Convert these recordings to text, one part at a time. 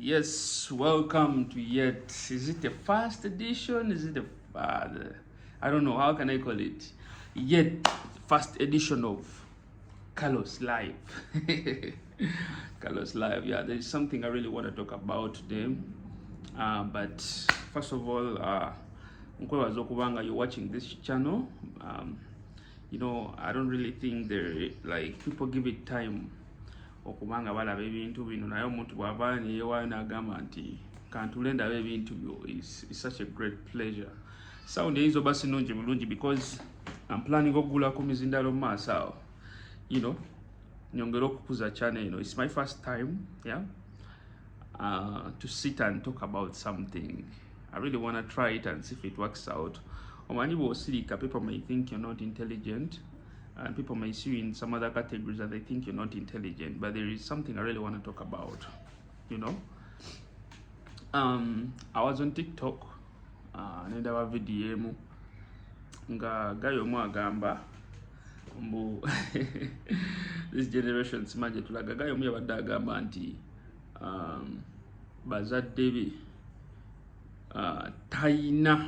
Yes, welcome to yet. Is it the first edition? Is it I don't know, how can I call it? Yet, first edition of Carlos Live. Carlos Live, yeah, there is something I really want to talk about today. But first of all, Nkwebaza okubanga you're watching this channel. I don't really think people give it time okubanga balaba ebintu bino naye omuntu bw'avaayo neyeewaayo n'agamba nti kantule ndaba ebintu byo is such a great pleasure. Sound eyinza oba sinungi bulungi because I'm planning okugulako mizindalo mu maaso awo, nyongera okukuza channel. It's my first time, to sit and talk about something. I really want to try it and see if it works out. Omanyi bw'osirika, people may think you're not intelligent, and people may see you in some other categories and they think you're not intelligent, but there is something I really want to talk about. I was on TikTok, nendaba video emu nga gayo mu agamba mbu this generation simaje tulaga gayo mu yabadde agamba nti bazadde be taina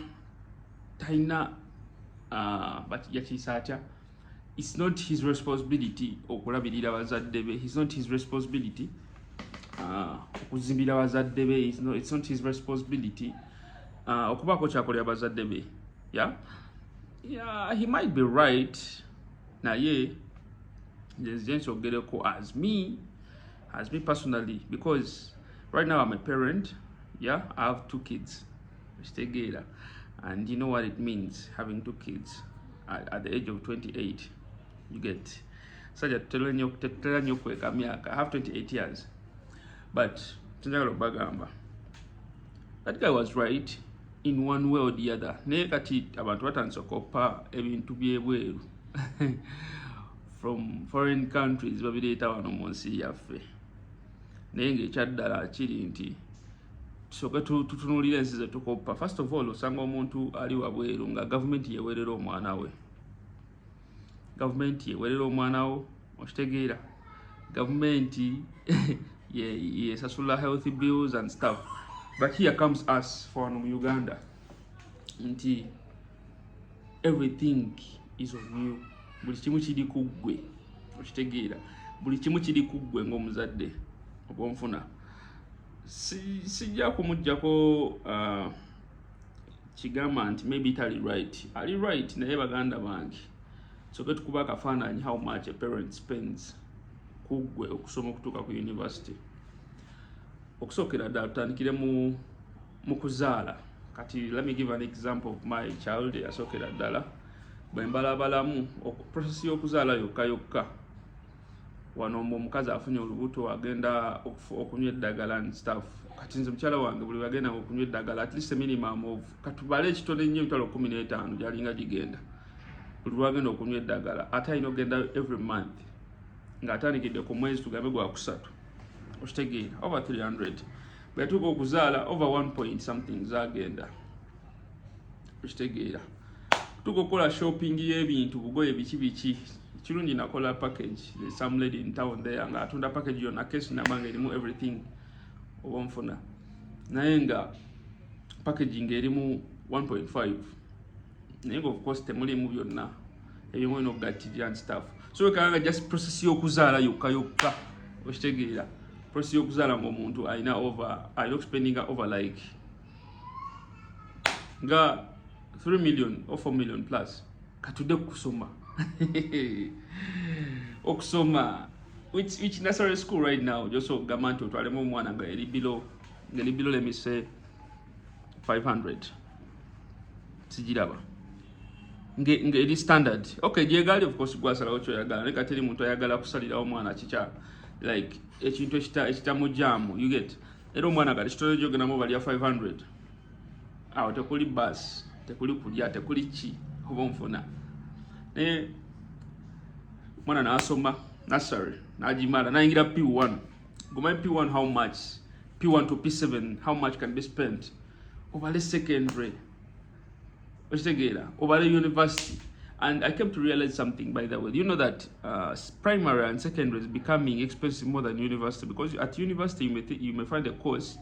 yakiyisa atya. It's not his responsibility okulabirira bazadde be. It's not his responsibility okuzimbira bazadde be. It's not his responsibility okubaako kyakolera bazadde be. Yeah, he might be right. Naye nze nsogereko as me personally, because right now I'm a parent. I have 2 kids, and you know what it means having 2 kids at the age of 28. You get such a I have 28 years, but that guy was right in one way or the other. Naye kati abantu batandise okoppa ebintu byebweru from foreign countries babireeta wano mu nsi yaffe. Naye ng'ekyaddala kiri nti tusooke tutunuulire ensi ze tukoppa. First of all, osanga omuntu ali wabweru nga gavumenti yeweerera omwana we. Gavumenti yeweerera omwana wo, okitegeera. Gavumenti yesasula healthy bills and stuff. But here comes us for Uganda. Nti everything is on you. Buli kimu kiri ku ggwe, okitegeera. Buli kimu kiri ku ggwe ng'omuzadde obwonfuna. Sijja kumuggyako kigamba nti maybe tali right. Ali right naye baganda bange. Soke tukuba akafaananyi how much a parent spends ku ggwe okusoma okutuuka ku university. Okusookera ddala tutandikire mu kuzaala. Kati let me give an example of my child eyasookera ddala. Bwe mbalabalamu process y'okuzaala yokka wano omukazi afunye olubuto agenda okunywa eddagala and stuff. Kati nze mukyala wange buli bagenda okunywa eddagala at least a minimum of katubale ekitone nnyo emitwalo 15 gyalinga gigenda buli lwagenda okunywa eddagala. Ate alina okugenda every month ng'atandikidde ku mwezi tugambe gwa kusatu, okitegeera, over 300. Bwe yatuuka okuzaala over 1 point something zagenda, okitegeera. Tuuka okukola shopping y'ebintu bugoye biki kirungi nakola package. There's some lady in town there nga atunda package yonna case nabanga erimu everything oba nfuna, naye nga packaging erimu 1.5, naye nga of course temulimu byonna ebimu enokugattirira and stuff. So wekanga just process y'okuzaala yokka, okitegeera. Process y'okuzaala ng'omuntu alina spending over like nga 3 million or 4 million plus katudde kusoma. Okusoma which nursery school right now just ogamba nti otwalemu omwana nga eri below let me say 500 sijiraba ngeri standard. Okay, gyegali of course gwasalawo kyoyagala naye kateri muntu ayagala kusalirawo omwana kikya like ekintu ekitamujamu, you get. Era omwana kati kitole gyogenamu balya 500 awo tekuli bus, tekuli kulya, tekuli ki oba nfuna. Mwana n'asoma nursery n'agimala n'ayingira P1. Gumanyi P1 how much? P1 to P7 how much can be spent? Obale secondary, okitegeera, obale university. And I came to realize something, by the way. You know that primary and secondary is becoming expensive more than university, because at university you may find a course,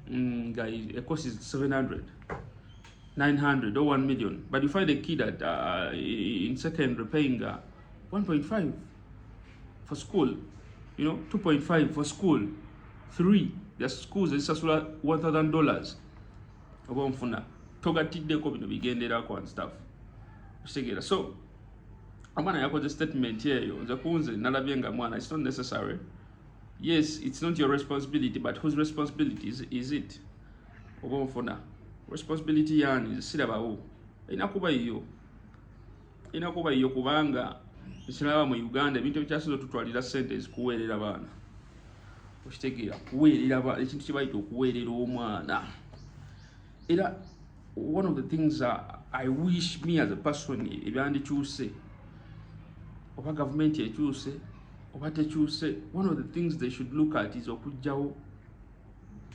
a course is 700, 900 or 1 million, but you find a kid at in secondary paying 1.5 for school, 2.5 for school, 3. There's schools that is $1,000. Obomfuna togatiddeko bino bigenderako and stuff. So amana yakoze statement eyo nze kunze nalabye nga mwana, it's not necessary. Yes, it's not your responsibility, but whose responsibility is it? Obomfuna responsibility yani sirabawo inakuba iyo kubanga ekiraba mu Uganda ebintu ebikyasinze tutwalira ssente ezikuweerera baana. Okitegeera kuweerera ekintu kibayita okuweerera omwana. Era one of the things I wish me as a person ebyandikyuse oba government ekyuse oba tekyuse, one of the things they should look at is okujjawo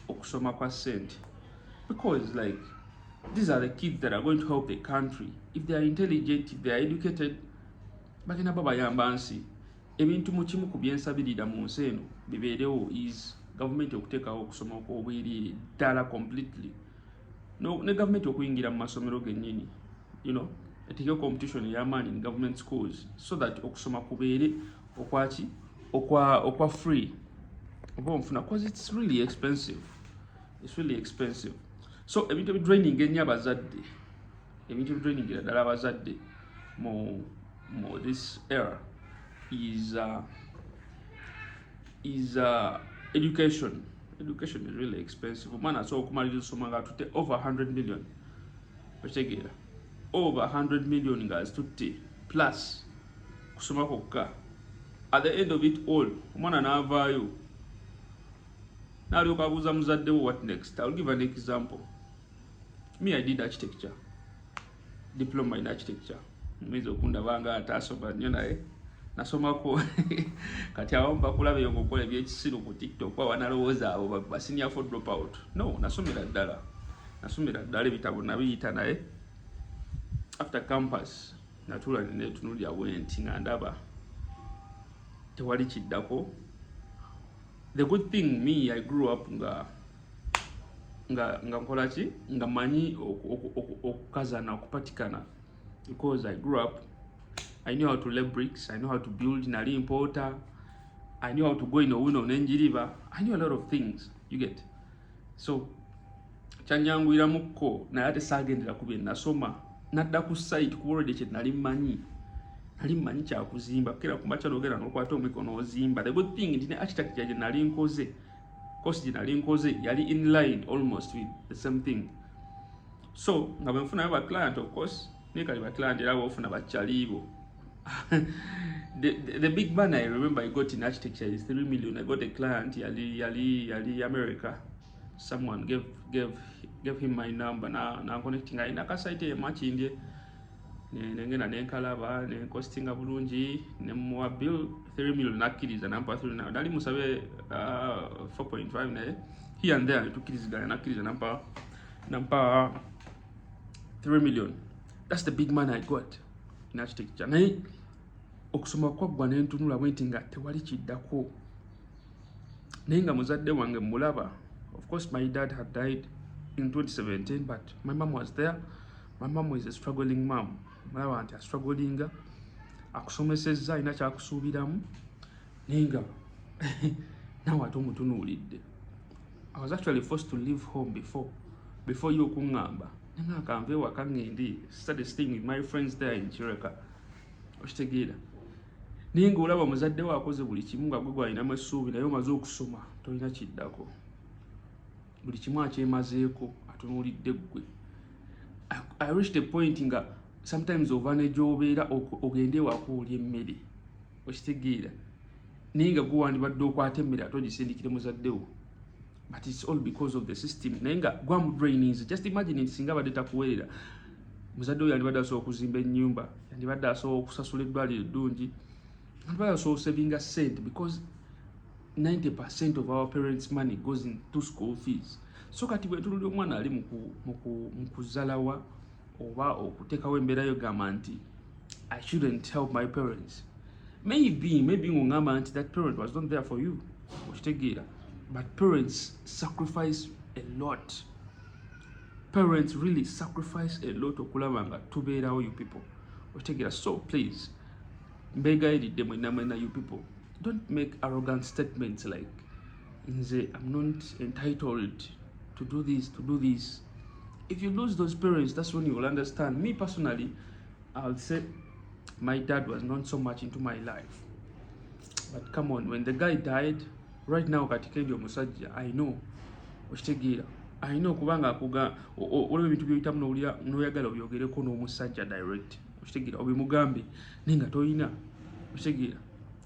okusoma kwa ssente, because like these are the kids that are going to help the country. If they are intelligent, if they are educated, bagenda babayamba nsi. Ebintu mu kimu ku byensabirira mu nsi eno bibeerewo is government okuteekawo okusoma okw'obwereere ddala completely. No, ne government okuyingira mu masomero gennyini, eteeke competition ey'amaanyi in government schools so that okusoma kubeere okwa free oba onfuna, because it's really expensive. So ebintu ebidraining ennyo abazadde, ebintu ebidraining ddala abazadde mu this era is education. Education is really expensive. Omwana asobola okumaliriza osoma nga atutte over 100 million. Okitegeera over 100 million nga azitutte plus kusoma kwokka. At the end of it all, omwana n'avaayo n'alyoka abuuza muzadde wo what next. I'll give an example. Me, I did architecture, diploma in architecture. Mwiza okundabanga atasoma nnyo naye nasomako kati awamba kulaba yo ngokola ebyekisiru ku TikTok kwa wanalowooza abo basenior for drop out. No, nasomera ddala ebitabo nabiyita naye after campus natula netunulya bwenti nga ndaba tewali kiddako. The good thing, me, I grew up nga nkola ki nga manyi okukazana okupatikana, because I grew up, I knew how to lay bricks, I know how to build, nali importer, I knew how to go in Owino n'enjiriba, I knew a lot of things, you get. So kyanyanguyiramukko naye ate saagendera ku bye nasoma, nadda ku site ku already kye nali mmanyi kyakuzimba, kera kumakya n'ogenda n'okwata omwikono ozimba. The good thing nti ne architecture gye nali nkoze, course gye nali nkoze yali in line almost with the same thing. So nga bwe nfunayo ba client, of course nekali ba client era bofuna bakyaliibo. The big man I remember I got in architecture is 3 million. I got a client yali America. Someone gave him my number na connecting ina ka site much indie nengena nenkalaba ne costinga bulungi ne muwa bill 3 million nakiriza nampa 3 na dali musabe 4.5 naye here and there tukirizigana nakiriza nampa 3 million. That's the big man I got in architecture. Naye okusoma kwaggwa nentunula bwenti nga tewali kiddako, naye nga muzadde wange mulaba. Of course my dad had died in 2017, but my mom was there. My mom was a struggling mom. Mulaba nti struggling, akusomesezza ina kyakusuubiramu naye nga nawe ate omutunuulidde. I was actually forced to leave home before you okuŋŋamba nga kanve waka ŋŋendi started staying with my friends there in Kireka. Okitegeera naye ng'olaba muzadde we akoze buli kimu nga gwe gwalinamu essuubi naye omaze okusoma tolina kiddako, buli kimu akyemazeeko atunuulidde ggwe. I reached a point nga sometimes ova ne gy'obeera ogende ewaka olya emmere, okitegeera naye nga gwe wandibadde okwata emmere ate ogisindikire muzaddewo, but it's all because of the system. Naye nga gwamudrainings. Just imagine nti singa badde takuweerera, muzadde oyo yandibadde asobola okuzimba ennyumba, yandibadde asobola okusasula eddwaliro eddungi, yandibadde asobola osavinga ssente, because 90% of our parents' money goes into school fees. So kati bwe tululi omwana ali mu kuzalawa oba okuteekawo embeera yo gamba nti I shouldn't help my parents. Maybe ngongama auntie, that parent was not there for you. But parents sacrifice a lot. Parents really sacrifice a lot okulabanga tubeerawo you people. So please, mbegayiridde mwenna you people, don't make arrogant statements like I'm not entitled to do this. If you lose those parents, that's when you will understand. Me personally, I'll say my dad was not so much into my life. But come on, when the guy died, right now katika musajja, I know kubanga akuga olwo ebintu by'oyitamu n'oyagala obyogereko n'omusajja direct. Obimugambe ninga toyina.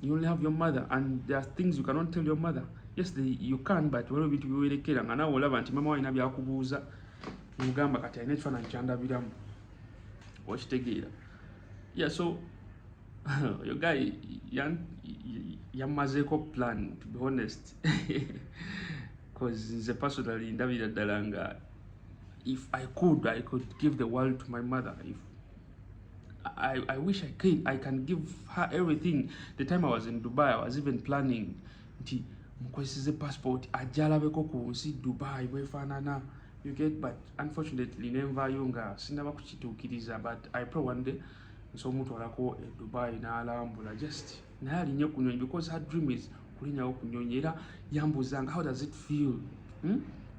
You only have your mother, and there are things you cannot tell your mother. Yes, you can, but waliwo ebintu by'owerekera nga naawe olaba nti mama walina byakubuuza mugamba kati alina ekifaananyi kyandabiramu. Yeah, so your guy yamazeeko plan, to be honest. Because personally ndabira ddala nga if I could give the world to my mother. If I wish I can give her everything. The time I was in Dubai, I was even planning nti mukwesize passport ajalabeko ku nsi Dubai bwefaanana. You get, but unfortunately nenvayo nga sinaba kukituukiriza, but I pray one day nsomutwalako Dubai n'alambula just naye alinye ku nnyonyi, because her dream is kulinyawo ku nnyonyi. Era yambuzanga how does it feel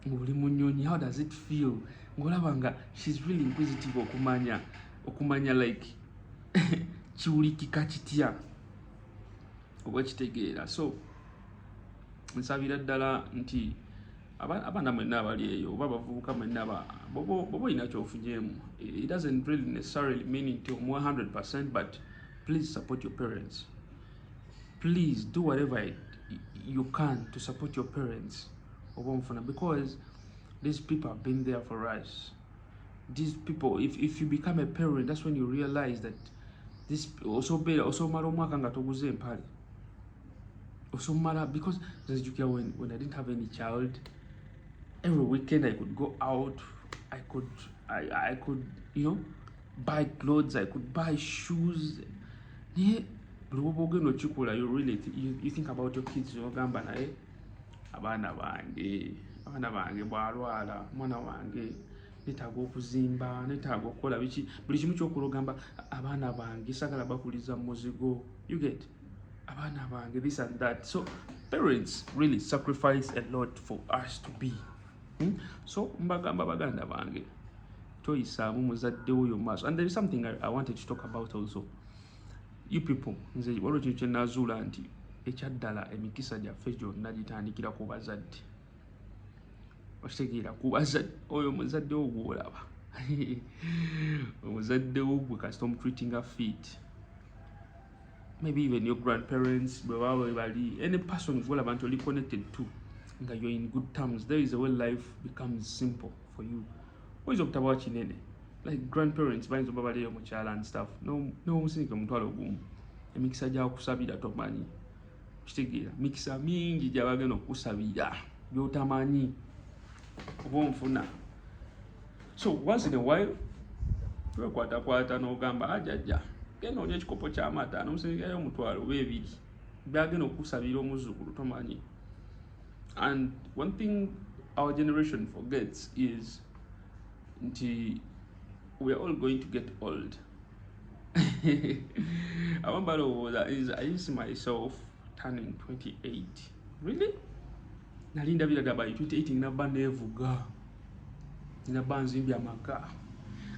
ng'oli mu nnyonyi, how does it feel ng'olaba nga she's really inquisitive okumanya like kiwulikika kitya oba kitegeera. So nsabira ddala nti abaana mwenna abali eyo oba abavubuka mwenna boba olina kyofunyeemu. It doesn't really necessarily mean nti omuwa 100%, but please support your parents. Please do whatever you can to support your parents, because these people have been there for us. These people, if you become a parent, that's when you realize that this also mara omwaka nga toguze empale also mara, because when I didn't have any child, every weekend I could go out, I could buy clothes, I could buy shoes. Yeah, you really you think about your kids. Ogamba naye abaana bange bwalwala, mwana wange netaaga okuzimba, netaaga okukola buli kimu ky'okulogamba abaana bange sagala bakuliza muzigo. You get, abaana bange this and that. So parents really sacrifice a lot for us to be. So mbagamba baganda bange toyisaamu muzadde oyo maaso. And there is something I wanted to talk about also. You people, nze waliwo kintu kye nazuula nti ekyaddala emikisa gyaffe gyonna gitandikira ku bazadde. Okitegeera, ku bazadde. Oyo muzadde wo gw'olaba omuzadde wo gwe kasita omutreatinga fit, maybe even your grandparents bwe baba bali, any person gw'olaba nti oli connected to nga you're in good terms, there is a way life becomes simple for you. Oyinza okutabawo kinene like grandparents bayinza oba baliyo mukyala and stuff, no musindike omutwalo gumu, emikisa gyakusabira tomanyi. Kitegeera, mikisa mingi gyabagenda okusabira byotamanyi oba onfuna. So once in a while wekwatakwata n'ogamba ajajja genda olya ekikopo ky'amata n'omusindikayo omutwalo oba ebiri byagenda okusabira omuzzukulu tomanyi. And one thing our generation forgets is we are all going to get old. I see myself turning 28. Really? Nalinda biraga by 28 naba nevuga. Naba nzimbya amaka.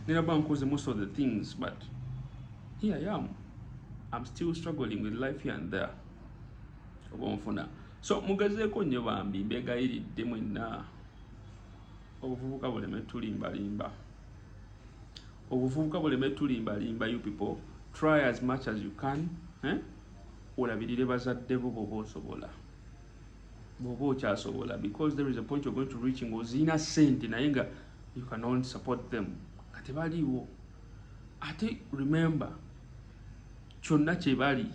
Naba nkoze most of the things, but here I am. I'm still struggling with life here and there. So mugezeeko nnyo bambi mbegayiridde mwenna obuvubuka buleme tulimbalimba. Obuvubuka buleme tulimbalimba. You people try as much as you can. Olabirire bazadde bo bw'oba osobola. Bw'oba okyasobola, because there is a point you're going to reach ng'ozina sente naye nga you cannot support them. Kati baliwo. Ate remember, kyonna kye bali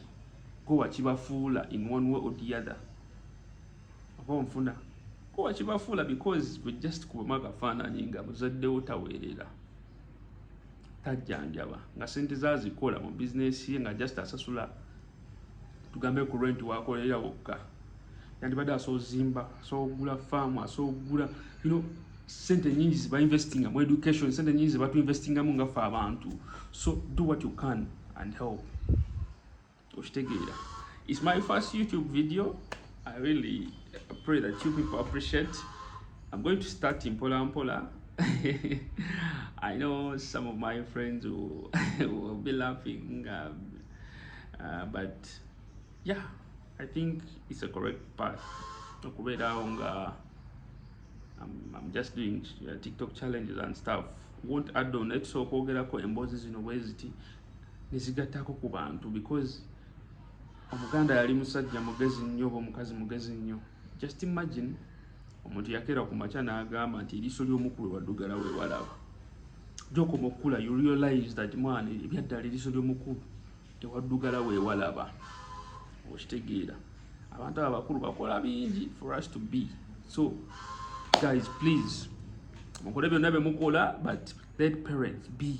go wakibafuula in one way or the other. Oba go wakibafuula because we just kubamu akafaananyi nga muzaddewo taweerera. tajjanjaba nga sente zazikola mu bizinesi ye nga just asasula tugambe ku rent wakolera wokka yandibadde asoozimba asoogula faamu asoogula sente nyingi ziba investinga mu education sente nyingi ziba tu investingamu nga ffe abantu so do what you can and help okitegeera. It's my first YouTube video. I really pray that you people appreciate. I'm going to start in Mpola. I know some of my friends will be laughing, but yeah, I think it's a correct path. I'm just doing TikTok challenges and stuff. Won't add on it so kogerako embozi zino bweziti nizigattako ku bantu because omuganda yali musajja mugezi nnyo oba omukazi mugezi nnyo. Just imagine omuntu yakera ku makya n'agamba nti eriiso ly'omukulu waddugala we walaba. Gy'okoma okukula you realize that man ebyaddala eriiso ly'omukulu tewaddugala we walaba. Okitegeera abantu abakulu bakola bingi for us to be. So guys, please mukole byonna bye mukola but let parents be.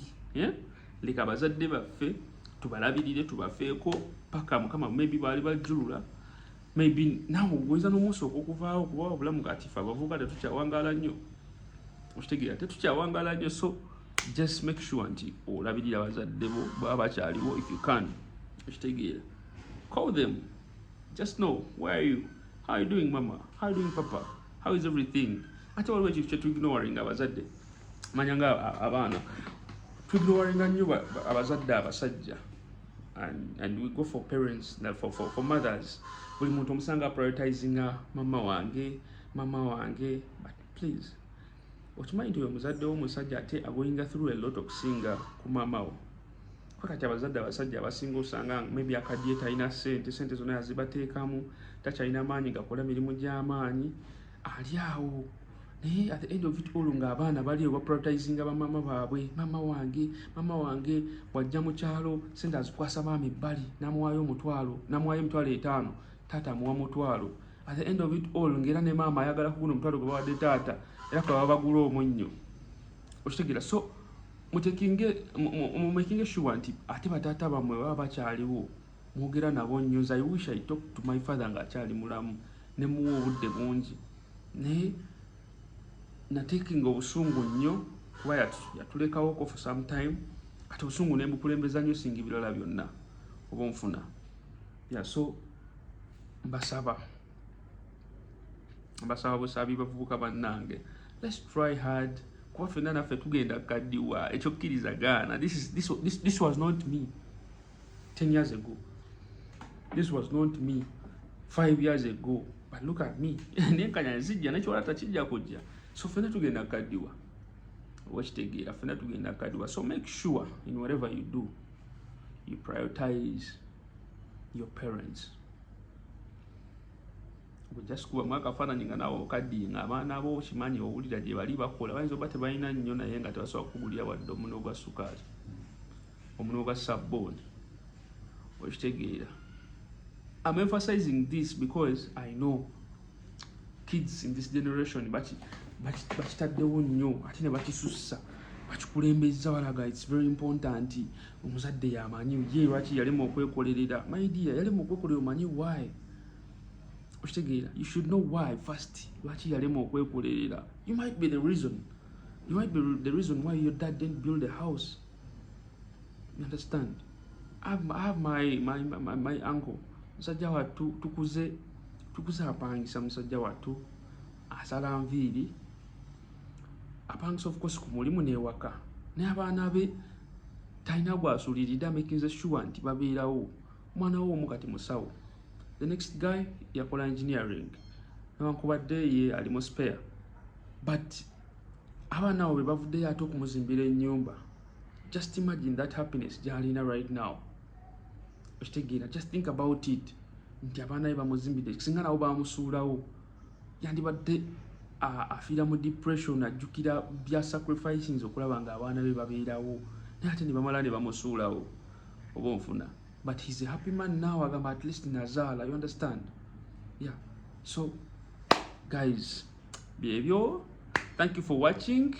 Leka abazadde baffe tubalabirire tubafeeko paka mukama maybe baali bajjulula maybe nawe oyinza n'omusooka okuvaawo kuba obulamu katifu abavubuka tetukyawangaala nnyo. Okitegeera tetukyawangaala nnyo so just make sure nti olabirira abazadde bo baba bakyaliwo if you can. Okitegeera call them, just know where are you, how are you doing mama, how are you doing papa, how is everything. Ate waliwo ekifo kye ignoring abazadde manya nga abaana ignoringa nnyo abazadde abasajja and we go for parents for mothers buli muntu omusanga prioritizinga mama wange but please okimanyi nti omuzadde w'omusajja ate agoyinga through a lot okusinga ku mama wo. Kati abazadde abasajja abasinga osanga maybe akadye talina sente zonna yazibateekamu takyalina maanyi gakola mirimu gy'amaanyi ali awo naye at the end of it all ng'abaana bali oba prioritizinga bamama baabwe. Mama wange bw'ajja mu kyalo sente azikwasa maama ebbali n'amuwaayo omutwalo n'amuwaayo emitwalo 5 taata amuwa mutwalo. At the end of it all ng'era ne maama ayagala kuguno omutwalo gwe bawadde taata era kwe baba bagula omunnyo. Okitegeera so mumakinge sure nti ate bataata bammwe baba bakyaliwo mwogera nabo nnyo. I wish I talk to my father ng'akyali mulamu ne muwa obudde bungi naye natekinga obusungu nnyo kuba yatulekawoko for some time kati obusungu ne mbukulembeza nnyo singa ebirala byonna oba nfuna. So mbasaba busabi bavubuka bannange, let's try hard kuba ffenna naffe tugenda kaddiwa ekyokkirizagaana. This was not me 10 years ago. This was not me 5 years ago. But look at me. Nenkanya nzijja nekyola takijja kujja. So ffenna tugenda kaddiwa. Okitegeera ffenna tugenda kaddiwa. So make sure in whatever you do you prioritize your parents. Just kuba mwakafaananyi nga nawe okaddiinga abaana bo kimanyi owulira gye bali bakola bayinza oba tebalina nnyo naye nga tebasobola kukugulira wadde omuno ogwa sukaali omuno ogwa sabbooni. Okitegeera I'm emphasizing this because I know kids in this generation bakitaddewo nnyo ate ne bakisussa bakikulembeza balaga it's very important omuzadde yamanyi ye lwaki yalema okwekolerera. My dear, yalema okwekolerera omanyi why. You should know why first. You might be the reason. You might be the reason why your dad didn't build a house. You understand? I have my uncle. Musajja watu tukuze apangisa musajja watu asala nviiri apangisa of course ku mulimu n'ewaka naye abaana be talina gwasuulirira making sure nti babeerawo. Omwana wo omu kati musawo. The next guy yakola engineering newankubadde ye ali mu spare but abaana abo be bavuddeyo ate okumuzimbira ennyumba. Just imagine that happiness gy'alina right now. Okitegeera just think about it nti abaana be bamuzimbidde singa nabo bamusuulawo yandibadde afiira mu depression ajjukira bya sacrificing okulaba nga abaana be babeerawo naye ate ne bamala ne bamusuulawo oba onfuna. But he's a happy man now, agamba at least Nazala, you understand? Yeah. So, guys, behavior. Thank you for watching.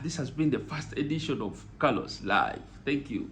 This has been the first edition of Carlos Live. Thank you.